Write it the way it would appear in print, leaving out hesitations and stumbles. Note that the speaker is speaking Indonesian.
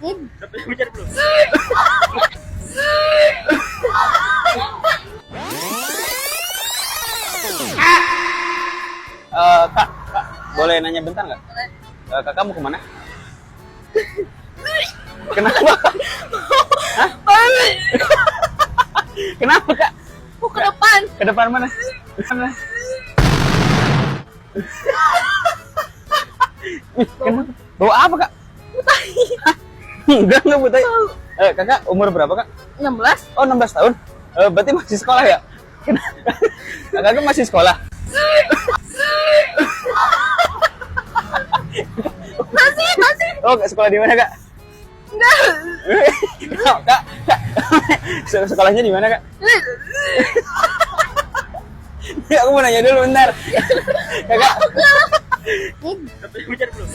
Sampai mencari belum? Kak, boleh nanya bentar nggak? Kakak mau kemana? Kenapa? Hah? Kenapa kak? Mau ke depan. Ke depan mana? Mana? Kenapa? Bawa apa kak? Enggak butai. Kakak umur berapa kak? 16. Oh 16 tahun. Berarti masih sekolah ya? Kakak masih sekolah? Masih. Oh sekolah di mana kak? Enggak. Kak, sekolahnya di mana kak? Ya, aku mau nanya dulu bentar. Kakak. Tapi mencari belum?